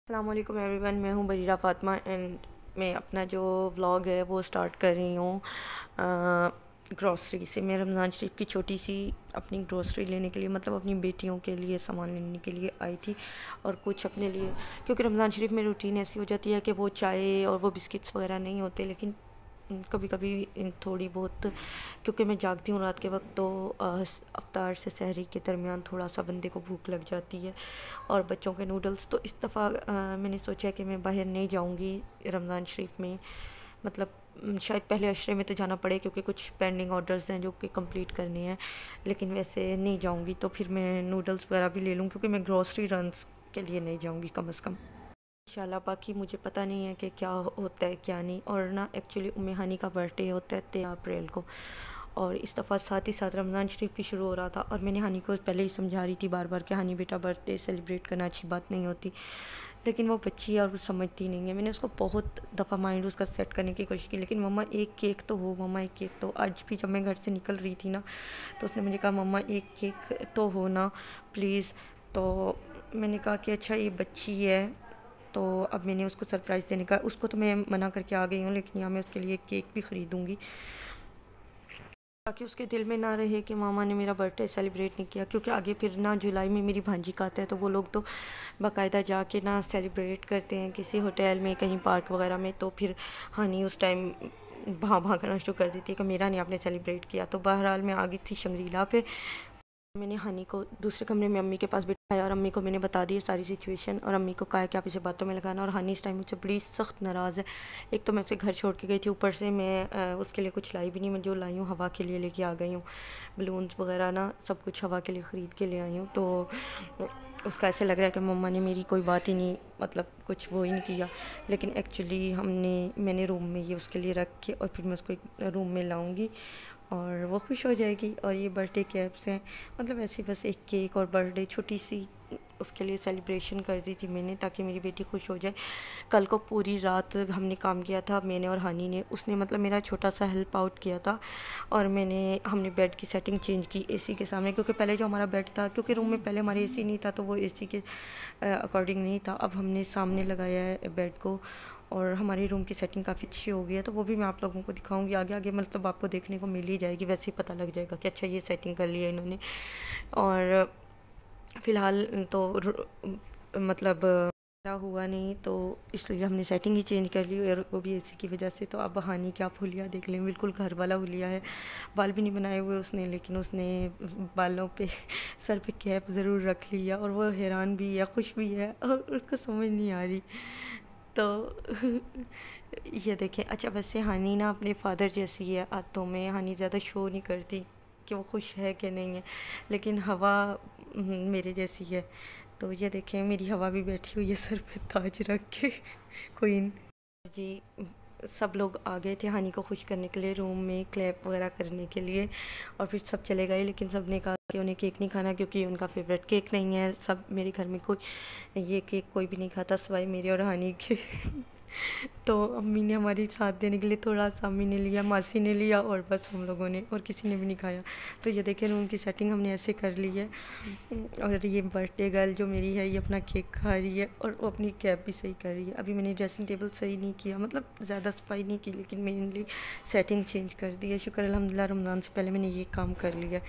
अस्सलाम वालेकुम एवरीवन, मैं हूँ बरीरा फ़ातिमा एंड मैं अपना जो व्लॉग है वो स्टार्ट कर रही हूँ ग्रॉसरी से। मैं रमज़ान शरीफ की छोटी सी अपनी ग्रॉसरी लेने के लिए, मतलब अपनी बेटियों के लिए सामान लेने के लिए आई थी और कुछ अपने लिए, क्योंकि रमज़ान शरीफ में रूटीन ऐसी हो जाती है कि वो चाय और वो बिस्किट्स वगैरह नहीं होते, लेकिन कभी कभी थोड़ी बहुत, क्योंकि मैं जागती हूँ रात के वक्त, तो अफ्तार से सहरी के दरमियान थोड़ा सा बंदे को भूख लग जाती है। और बच्चों के नूडल्स, तो इस दफ़ा मैंने सोचा कि मैं बाहर नहीं जाऊँगी रमज़ान शरीफ में, मतलब शायद पहले अशरे में तो जाना पड़े क्योंकि कुछ पेंडिंग ऑर्डर्स हैं जो कि कंप्लीट करने हैं, लेकिन वैसे नहीं जाऊँगी तो फिर मैं नूडल्स वगैरह भी ले लूँ, क्योंकि मैं ग्रॉसरी रन्स के लिए नहीं जाऊँगी कम अज़ कम इंशाल्लाह। बाकी मुझे पता नहीं है कि क्या होता है क्या नहीं। और ना एक्चुअली उम्मे हानी का बर्थडे होता है 13 अप्रैल को, और इस दफ़ा साथ ही साथ रमज़ान शरीफ भी शुरू हो रहा था, और मैंने हानी को पहले ही समझा रही थी बार बार कि हानी बेटा, बर्थडे सेलिब्रेट करना अच्छी बात नहीं होती, लेकिन वो बच्ची है और वो समझती नहीं है। मैंने उसको बहुत दफ़ा माइंड उसका सेट करने की कोशिश की, लेकिन मम्मा एक केक तो हो, मम्मा एक केक तो। आज भी जब मैं घर से निकल रही थी ना, तो उसने मुझे कहा मम्मा एक केक तो हो ना प्लीज़। तो मैंने कहा कि अच्छा ये बच्ची है, तो अब मैंने उसको सरप्राइज़ देने का, उसको तो मैं मना करके आ गई हूँ, लेकिन यहाँ मैं उसके लिए केक भी ख़रीदूँगी ताकि उसके दिल में ना रहे कि मामा ने मेरा बर्थडे सेलिब्रेट नहीं किया। क्योंकि आगे फिर ना जुलाई में मेरी भांजी का आता है, तो वो लोग तो बाकायदा जाके ना सेलिब्रेट करते हैं किसी होटल में, कहीं पार्क वगैरह में, तो फिर हानि उस टाइम भाग करना शुरू कर देती है कि मेरा नहीं आपने सेलिब्रेट किया। तो बहरहाल मैं आ गई थी शंग्रीला पे, मैंने हनी को दूसरे कमरे में अम्मी के पास बिठाया और अम्मी को मैंने बता दी सारी सिचुएशन, और अम्मी को कहा कि आप इसे बातों में लगाना। और हनी इस टाइम मुझसे बड़ी सख्त नाराज़ है। एक तो मैं उसे घर छोड़ के गई थी, ऊपर से मैं उसके लिए कुछ लाई भी नहीं, मैं जो लाई हूँ हवा के लिए लेके आ गई हूँ, बलून्स वगैरह ना सब कुछ हवा के लिए ख़रीद के ले आई हूँ। तो उसका ऐसे लग रहा है कि मम्मा ने मेरी कोई बात ही नहीं, मतलब कुछ वो ही नहीं किया, लेकिन एक्चुअली मैंने रूम में ये उसके लिए रख के और फिर मैं उसको एक रूम में लाऊंगी और वो खुश हो जाएगी। और ये बर्थडे कैप्स हैं, मतलब ऐसे बस एक केक और बर्थडे छोटी सी उसके लिए सेलिब्रेशन कर दी थी मैंने, ताकि मेरी बेटी खुश हो जाए। कल को पूरी रात हमने काम किया था, मैंने और हानी ने, उसने मतलब मेरा छोटा सा हेल्प आउट किया था, और हमने बेड की सेटिंग चेंज की एसी के सामने, क्योंकि पहले जो हमारा बेड था, क्योंकि रूम में पहले हमारे एसी नहीं था, तो वो एसी के अकॉर्डिंग नहीं था। अब हमने सामने लगाया है बेड को, और हमारे रूम की सेटिंग काफ़ी अच्छी हो गई है, तो वो भी मैं आप लोगों को दिखाऊंगी आगे आगे, मतलब आपको देखने को मिल ही जाएगी, वैसे ही पता लग जाएगा कि अच्छा ये सेटिंग कर लिया इन्होंने। और फ़िलहाल तो मतलब हुआ नहीं, तो इसलिए हमने सेटिंग ही चेंज कर ली, और वो भी एसी की वजह से। तो अब हानि क्या हुलिया देख लें, बिल्कुल घर वाला हुलिया है, बाल भी नहीं बनाए हुए उसने, लेकिन उसने बालों पे सर पे कैप ज़रूर रख लिया, और वो हैरान भी है, खुश भी है, और उसको समझ नहीं आ रही। तो ये देखें। अच्छा वैसे हानि ना अपने फादर जैसी है आदतों में, हानि ज़्यादा शो नहीं करती कि वो खुश है कि नहीं है, लेकिन हवा मेरे जैसी है। तो ये देखें मेरी हवा भी बैठी हुई है सर पे ताज रख के क्वीन जी। सब लोग आ गए थे हानि को खुश करने के लिए, रूम में क्लैप वगैरह करने के लिए, और फिर सब चले गए, लेकिन सब ने कहा कि उन्हें केक नहीं खाना, क्योंकि उनका फेवरेट केक नहीं है। सब मेरे घर में कोई ये केक कोई भी नहीं खाता सिवाय मेरे और हानि के तो अम्मी ने हमारी साथ देने के लिए थोड़ा सा, अम्मी ने लिया, मासी ने लिया, और बस हम लोगों ने, और किसी ने भी नहीं खाया। तो ये देखें रूम की सेटिंग हमने ऐसे कर ली है। और ये बर्थडे गर्ल जो मेरी है, ये अपना केक खा रही है, और वो अपनी कैप भी सही कर रही है। अभी मैंने ड्रेसिंग टेबल सही नहीं किया, मतलब ज़्यादा सफाई नहीं की, लेकिन मेनली सेटिंग चेंज कर दी है। शुक्र अल्हम्दुलिल्लाह रमज़ान से पहले मैंने ये काम कर लिया।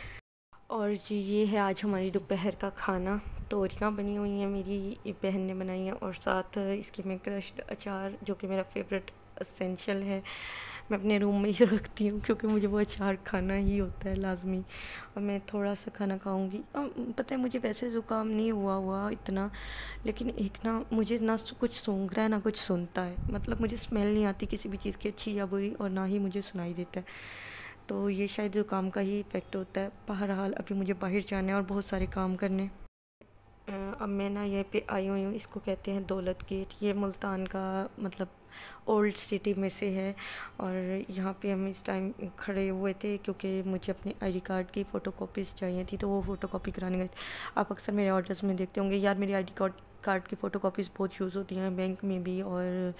और जी ये है आज हमारी दोपहर का खाना। तोरियाँ बनी हुई हैं, मेरी बहन ने बनाई हैं, और साथ इसके में क्रश्ड अचार, जो कि मेरा फेवरेट असेंशियल है, मैं अपने रूम में ही रखती हूँ, क्योंकि मुझे वो अचार खाना ही होता है लाजमी। और मैं थोड़ा सा खाना खाऊंगी। पता है मुझे वैसे ज़ुकाम नहीं हुआ इतना, लेकिन एक ना मुझे ना कुछ सूंघ रहा है ना कुछ सुनता है, मतलब मुझे स्मेल नहीं आती किसी भी चीज़ की, अच्छी या बुरी, और ना ही मुझे सुनाई देता है। तो ये शायद ज़ुकाम का ही इफ़ेक्ट होता है। बहरहाल अभी मुझे बाहर जाना है और बहुत सारे काम करने। अब मैं ना यहाँ पे आई हुई हूँ, इसको कहते हैं दौलत गेट। ये मुल्तान का मतलब ओल्ड सिटी में से है, और यहाँ पे हम इस टाइम खड़े हुए थे क्योंकि मुझे अपने आईडी कार्ड की फ़ोटो कॉपीज़ चाहिए थी, तो वो फ़ोटो कॉपी कराने गए थे। आप अक्सर मेरे ऑर्डर्स में देखते होंगे यार, मेरी आईडी कार्ड कार्ड की फ़ोटो कॉपीज़ बहुत यूज़ होती हैं बैंक में भी, और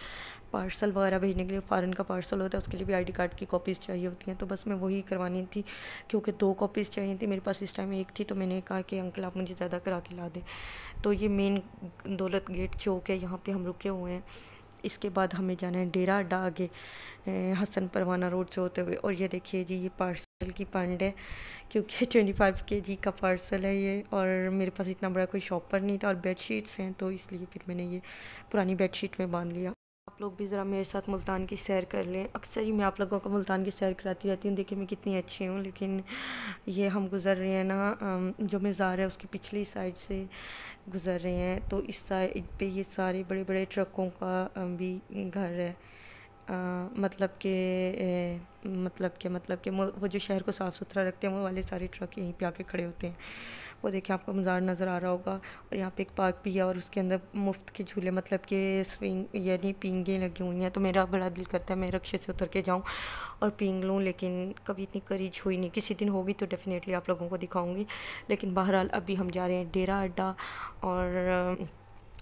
पार्सल वगैरह भेजने के लिए, फ़ॉरेन का पार्सल होता है उसके लिए भी आईडी कार्ड की कॉपीज़ चाहिए होती हैं। तो बस मैं वही करवानी थी, क्योंकि 2 कॉपीज़ चाहिए थी, मेरे पास इस टाइम 1 थी। तो मैंने कहा कि अंकल आप मुझे ज़्यादा करा के ला दें। तो ये मेन दौलत गेट चौक है, यहाँ पे हम रुके हुए हैं। इसके बाद हमें जाना है डेरा अड्डा आगे हसन परवाना रोड से होते हुए। और ये देखिए जी, ये पार्सल की पंड है, क्योंकि 25 kg का पार्सल है ये, और मेरे पास इतना बड़ा कोई शॉपर नहीं था, और बेडशीट्स हैं तो इसलिए फिर मैंने ये पुरानी बेडशीट में बांध लिया। आप लोग भी ज़रा मेरे साथ मुल्तान की सैर कर लें। अक्सर ही मैं आप लोगों को मुल्तान की सैर कराती रहती हूँ, देखिए मैं कितनी अच्छी हूँ। लेकिन ये हम गुज़र रहे हैं ना, जो मज़ार है उसकी पिछली साइड से गुज़र रहे हैं, तो इस साइड पे ये सारे बड़े बड़े ट्रकों का भी घर है। मतलब कि वो जो शहर को साफ़ सुथरा रखते हैं वो वाले सारे ट्रक यहीं पे आके खड़े होते हैं। वो देखिए आपको मज़ार नज़र आ रहा होगा, और यहाँ पे एक पार्क भी है, और उसके अंदर मुफ्त के झूले, मतलब कि स्विंग यानी पींगें लगी हुई हैं। तो मेरा बड़ा दिल करता है मैं रक्शे से उतर के जाऊँ और पींग लूँ, लेकिन कभी इतनी करीज हुई नहीं। किसी दिन होगी तो डेफ़िनेटली आप लोगों को दिखाऊँगी। लेकिन बहरहाल अभी हम जा रहे हैं डेरा अड्डा, और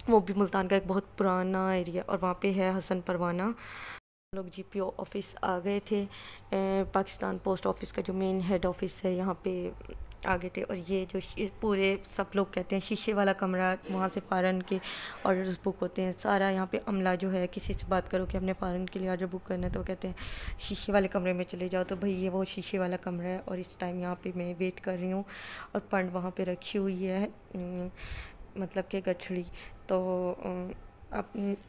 वो भी मुल्तान का एक बहुत पुराना एरिया, और वहाँ पे है हसन परवाना। लोग जीपीओ ऑफिस आ गए थे, पाकिस्तान पोस्ट ऑफिस का जो मेन हेड ऑफिस है यहाँ पे आ गए थे। और ये जो पूरे सब लोग कहते हैं शीशे वाला कमरा, वहाँ से फ़ॉरन के ऑर्डर्स बुक होते हैं। सारा यहाँ पे अमला जो है, किसी से बात करो कि हमने फ़ॉरन के लिए ऑर्डर बुक करना है, तो वो कहते हैं शीशे वाले कमरे में चले जाओ। तो भाई ये वो शीशे वाला कमरा है, और इस टाइम यहाँ पे मैं वेट कर रही हूँ, और पंड वहाँ पे रखी हुई है, मतलब कि गठड़ी। तो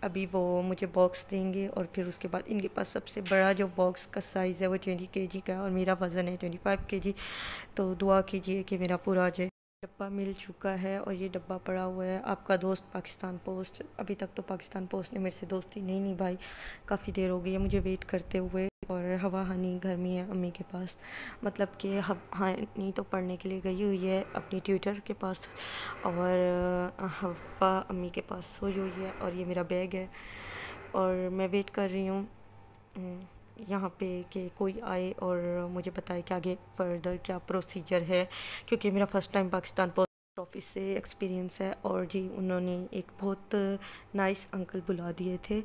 अभी वो मुझे बॉक्स देंगे, और फिर उसके बाद इनके पास सबसे बड़ा जो बॉक्स का साइज़ है वो 20 kg का है, और मेरा वज़न है 25 kg। तो दुआ कीजिए कि मेरा पूरा आ जाए। डब्बा मिल चुका है, और ये डब्बा पड़ा हुआ है, आपका दोस्त पाकिस्तान पोस्ट। अभी तक तो पाकिस्तान पोस्ट ने मेरे से दोस्ती नहीं निभाई, काफ़ी देर हो गई है मुझे वेट करते हुए। और हवा हनी घर में है अम्मी के पास, मतलब कि हनी तो पढ़ने के लिए गई हुई है अपनी ट्यूटर के पास, और हवा अम्मी के पास सोई हुई है। और ये मेरा बैग है, और मैं वेट कर रही हूँ यहाँ पे कि कोई आए और मुझे बताए कि आगे फर्दर क्या प्रोसीजर है, क्योंकि मेरा first time Pakistan post office से एक्सपीरियंस है। और जी उन्होंने एक बहुत नाइस अंकल बुला दिए थे,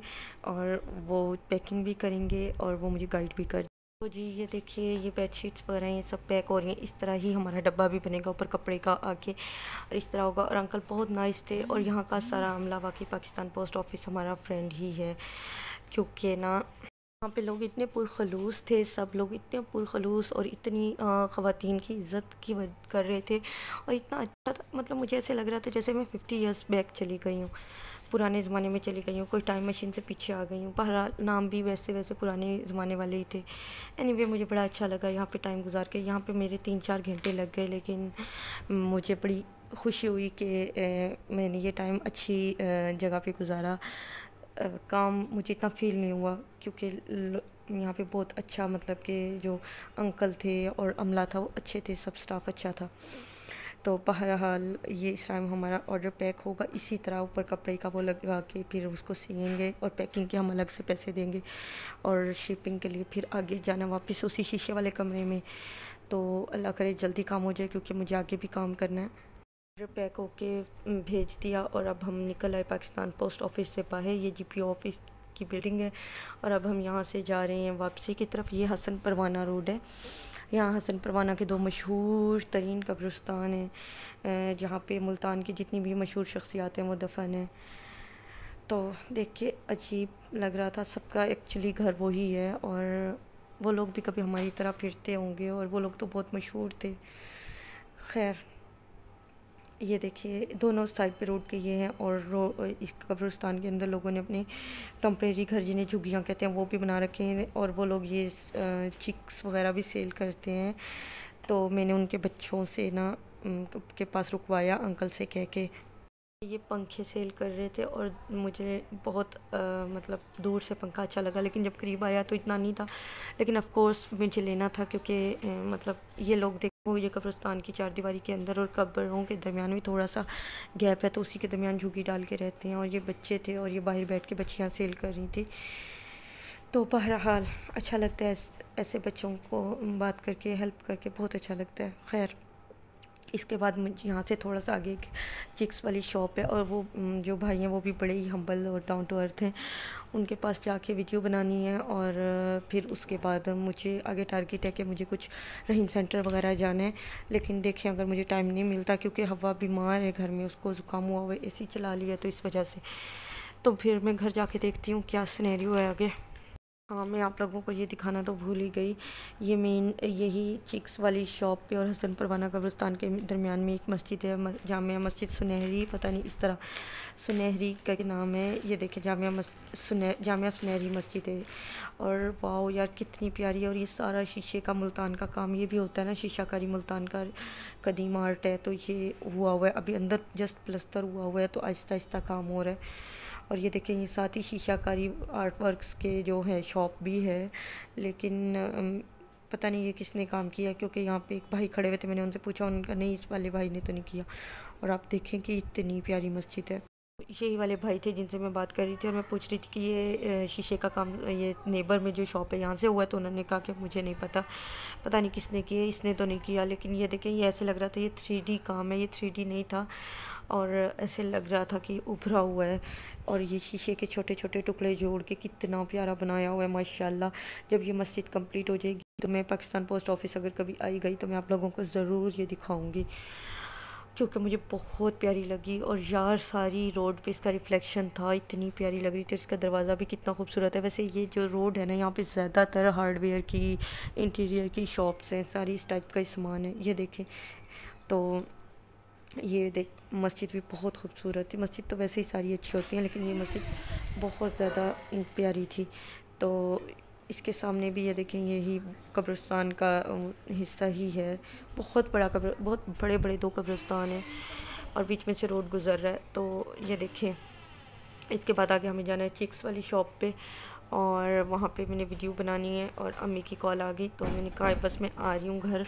और वो पैकिंग भी करेंगे और वो मुझे गाइड भी कर। तो जी ये देखिए, ये बेडशीट्स वगैरह ये सब पैक हो रही हैं। इस तरह ही हमारा डब्बा भी बनेगा ऊपर कपड़े का आके, और इस तरह होगा। और अंकल बहुत नाइस थे, और यहाँ का सारा अमला वाकई पाकिस्तान पोस्ट ऑफिस हमारा फ्रेंड ही है, क्योंकि ना वहाँ पे लोग इतने पुरखलूस थे, सब लोग इतने पुरखलूस, और इतनी ख़वातीन की इज़्ज़त कर रहे थे, और इतना अच्छा था। मतलब मुझे ऐसे लग रहा था जैसे मैं 50 ईयर्स बैक चली गई हूँ, पुराने ज़माने में चली गई हूँ, कोई टाइम मशीन से पीछे आ गई हूँ। बहरहाल नाम भी वैसे वैसे पुराने ज़माने वाले ही थे। एनीवे मुझे बड़ा अच्छा लगा यहाँ पे टाइम गुजार के। यहाँ पे मेरे 3-4 घंटे लग गए, लेकिन मुझे बड़ी खुशी हुई कि मैंने ये टाइम अच्छी जगह पे गुजारा। काम मुझे इतना फ़ील नहीं हुआ, क्योंकि यहाँ पे बहुत अच्छा, मतलब कि जो अंकल थे और अमला था वो अच्छे थे, सब स्टाफ अच्छा था। तो बहरहाल ये इस टाइम हमारा ऑर्डर पैक होगा इसी तरह, ऊपर कपड़े का वो लगा के फिर उसको सिएंगे, और पैकिंग के हम अलग से पैसे देंगे, और शिपिंग के लिए फिर आगे जाना वापस उसी शीशे वाले कमरे में। तो अल्लाह करे जल्दी काम हो जाए, क्योंकि मुझे आगे भी काम करना है। ऑर्डर पैक होके भेज दिया, और अब हम निकल आए पाकिस्तान पोस्ट ऑफिस से बाहर। ये जीपीओ ऑफिस की बिल्डिंग है, और अब हम यहाँ से जा रहे हैं वापसी की तरफ। ये हसन परवाना रोड है। यहाँ हसन परवाना के 2 मशहूर तरीन कब्रिस्तान हैं, जहाँ पे मुल्तान की जितनी भी मशहूर शख्सियात हैं वो दफन हैं। तो देख के अजीब लग रहा था, सबका एक्चुअली घर वही है, और वो लोग भी कभी हमारी तरह फिरते होंगे, और वो लोग तो बहुत मशहूर थे। खैर ये देखिए दोनों साइड पे रोड के ये हैं, और इस कब्रिस्तान के अंदर लोगों ने अपने टम्परेरी घर, जिन्हें झुग्गियाँ कहते हैं, वो भी बना रखे हैं, और वो लोग ये चिक्स वगैरह भी सेल करते हैं। तो मैंने उनके बच्चों से ना के पास रुकवाया अंकल से कह के। ये पंखे सेल कर रहे थे, और मुझे बहुत मतलब दूर से पंखा अच्छा लगा, लेकिन जब करीब आया तो इतना नहीं था। लेकिन ऑफ कोर्स मुझे लेना था, क्योंकि मतलब ये लोग देखो, ये कब्रिस्तान की 4 दीवारी के अंदर और कब्रों के दरमियान भी थोड़ा सा गैप है, तो उसी के दरमियान झुग्गी डाल के रहते हैं। और ये बच्चे थे, और ये बाहर बैठ के बच्चियाँ सेल कर रही थी। तो बहरहाल अच्छा लगता है ऐसे बच्चों को बात करके, हेल्प करके, बहुत अच्छा लगता है। खैर इसके बाद मुझे यहाँ से थोड़ा सा आगे एक चिक्स वाली शॉप है, और वो जो भाई हैं वो भी बड़े ही हम्बल और डाउन टू अर्थ हैं। उनके पास जाके वीडियो बनानी है, और फिर उसके बाद मुझे आगे टारगेट है कि मुझे कुछ रहीम सेंटर वगैरह जाना है। लेकिन देखें अगर मुझे टाइम नहीं मिलता, क्योंकि हवा बीमार है घर में, उसको ज़ुकाम हुआ हुआ है, एसी चला लिया तो इस वजह से, तो फिर मैं घर जाके देखती हूँ क्या सिनेरियो है आगे। हाँ, मैं आप लोगों को ये दिखाना तो भूल ही गई। ये मेन यही चिक्स वाली शॉप पे और हसन परवाना कब्रिस्तान के दरमियान में एक मस्जिद है, जामिया मस्जिद सुनहरी, पता नहीं इस तरह सुनहरी का नाम है। ये देखें जामिया सुनहरी मस्जिद है। और वाओ यार कितनी प्यारी है। और ये सारा शीशे का मुल्तान का काम, ये भी होता है ना शीशाकारी मुल्तान का कदीम आर्ट है, तो ये हुआ हुआ है अभी, अंदर जस्ट प्लस्तर हुआ हुआ है, तो आहिस्ता आहिस्ता काम हो रहा है। और ये देखें ये साथ ही शीशाकारी आर्ट वर्क्स के जो है शॉप भी है, लेकिन पता नहीं ये किसने काम किया, क्योंकि यहाँ पे एक भाई खड़े हुए थे, मैंने उनसे पूछा, उनका नहीं इस वाले भाई ने तो नहीं किया। और आप देखें कि इतनी प्यारी मस्जिद है। यही वाले भाई थे जिनसे मैं बात कर रही थी, और मैं पूछ रही थी कि ये शीशे का काम ये नेबर में जो शॉप है यहाँ से हुआ है, तो उन्होंने कहा कि मुझे नहीं पता नहीं किसने किया, इसने तो नहीं किया। लेकिन ये देखें ये ऐसे लग रहा था ये 3D काम है, ये 3D नहीं था, और ऐसे लग रहा था कि उभरा हुआ है। और ये शीशे के छोटे छोटे टुकड़े जोड़ के कितना प्यारा बनाया हुआ है माशाल्लाह। जब ये मस्जिद कंप्लीट हो जाएगी तो मैं पाकिस्तान पोस्ट ऑफिस अगर कभी आई गई तो मैं आप लोगों को ज़रूर ये दिखाऊंगी, क्योंकि मुझे बहुत प्यारी लगी। और यार सारी रोड पे इसका रिफ्लेक्शन था, इतनी प्यारी लग रही थी। इसका दरवाज़ा भी कितना खूबसूरत है। वैसे ये जो रोड है ना, यहाँ पे ज़्यादातर हार्डवेयर की, इंटीरियर की शॉप्स हैं, सारी इस टाइप का ही सामान है। ये देखें, तो ये देख मस्जिद भी बहुत खूबसूरत थी। मस्जिद तो वैसे ही सारी अच्छी होती हैं, लेकिन ये मस्जिद बहुत ज़्यादा प्यारी थी। तो इसके सामने भी ये देखें यही कब्रिस्तान का हिस्सा ही है। बहुत बड़े बड़े 2 कब्रिस्तान हैं, और बीच में से रोड गुज़र रहा है। तो ये देखें इसके बाद आगे हमें जाना है चिक्स वाली शॉप पे, और वहाँ पे मैंने वीडियो बनानी है। और अम्मी की कॉल आ गई, तो मैंने कहा बस मैं आ रही हूँ घर।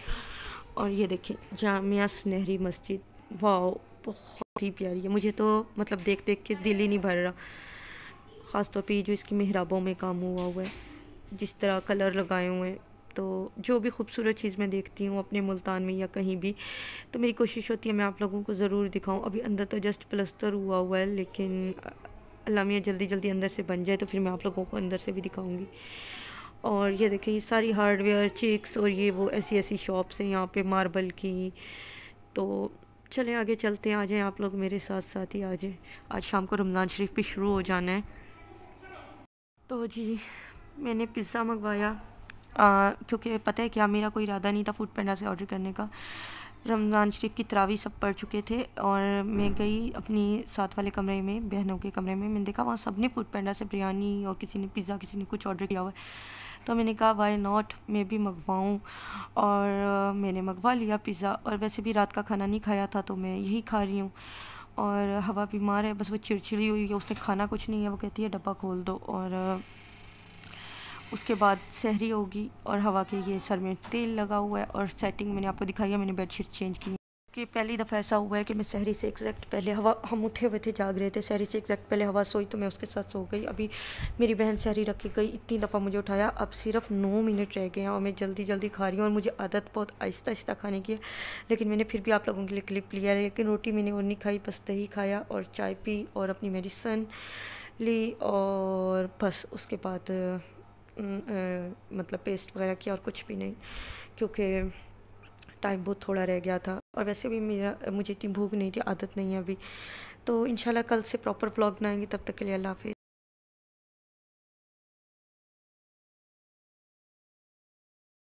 और ये देखें जामिया सुनहरी मस्जिद, वाह बहुत ही प्यारी है। मुझे तो मतलब देख देख के दिल ही नहीं भर रहा, ख़ास तौर पे जो इसकी मेहराबों में काम हुआ है, जिस तरह कलर लगाए हुए हैं। तो जो भी खूबसूरत चीज़ मैं देखती हूँ अपने मुल्तान में या कहीं भी, तो मेरी कोशिश होती है मैं आप लोगों को ज़रूर दिखाऊं। अभी अंदर तो जस्ट प्लस्तर हुआ है, लेकिन अल्लाह मियां जल्दी जल्दी अंदर से बन जाए तो फिर मैं आप लोगों को अंदर से भी दिखाऊंगी। और ये देखिए ये सारी हार्डवेयर चिक्स और ये वो ऐसी शॉप्स हैं यहाँ पे मार्बल की। तो चलें आगे चलते हैं, आ जाएँ आप लोग मेरे साथ साथ ही आ जाएँ। आज शाम को रमज़ान शरीफ भी शुरू हो जाना है। तो जी मैंने पिज़्ज़ा मंगवाया, क्योंकि पता है क्या, मेरा कोई इरादा नहीं था फूड पैंडा से ऑर्डर करने का। रमज़ान शरीफ की तरावी सब पढ़ चुके थे, और मैं गई अपनी साथ वाले कमरे में, बहनों के कमरे में, मैंने देखा वहाँ सब ने फूड पैंडा से बिरयानी, और किसी ने पिज़्ज़ा, किसी ने कुछ ऑर्डर किया हुआ है। तो मैंने कहा वाई नॉट, मैं भी मंगवाऊँ। और मैंने मंगवा लिया पिज़्ज़ा। और वैसे भी रात का खाना नहीं खाया था, तो मैं यही खा रही हूँ। और हवा बीमार है, बस वो चिड़चिड़ी हुई है, उसने खाना कुछ नहीं है, वो कहती है डब्बा खोल दो। और उसके बाद सहरी होगी, और हवा के ये सर में तेल लगा हुआ है। और सेटिंग मैंने आपको दिखाई है, मैंने बेडशीट चेंज की कि पहली दफ़ा ऐसा हुआ है कि मैं सहरी से एग्जैक्ट पहले हवा, हम उठे हुए थे जाग रहे थे, सहरी से एग्जैक्ट पहले हवा सोई तो मैं उसके साथ सो गई। अभी मेरी बहन सहरी रख के गई, इतनी दफ़ा मुझे उठाया, अब सिर्फ 9 मिनट रह गए हैं और मैं जल्दी जल्दी खा रही हूँ। और मुझे आदत बहुत आहिस्ता आहिस्ता खाने की है, लेकिन मैंने फिर भी आप लोगों के लिए क्लिप लिया है। लेकिन रोटी मैंने और नहीं खाई, बस दही खाया और चाय पी और अपनी मेडिसन ली, और बस उसके बाद मतलब पेस्ट वगैरह किया और कुछ भी नहीं, क्योंकि टाइम बहुत थोड़ा रह गया था। और वैसे भी मुझे इतनी भूख नहीं थी, आदत नहीं है अभी। तो इंशाल्लाह कल से प्रॉपर व्लॉग बनाएंगे, तब तक के लिए अल्लाह हाफिज़।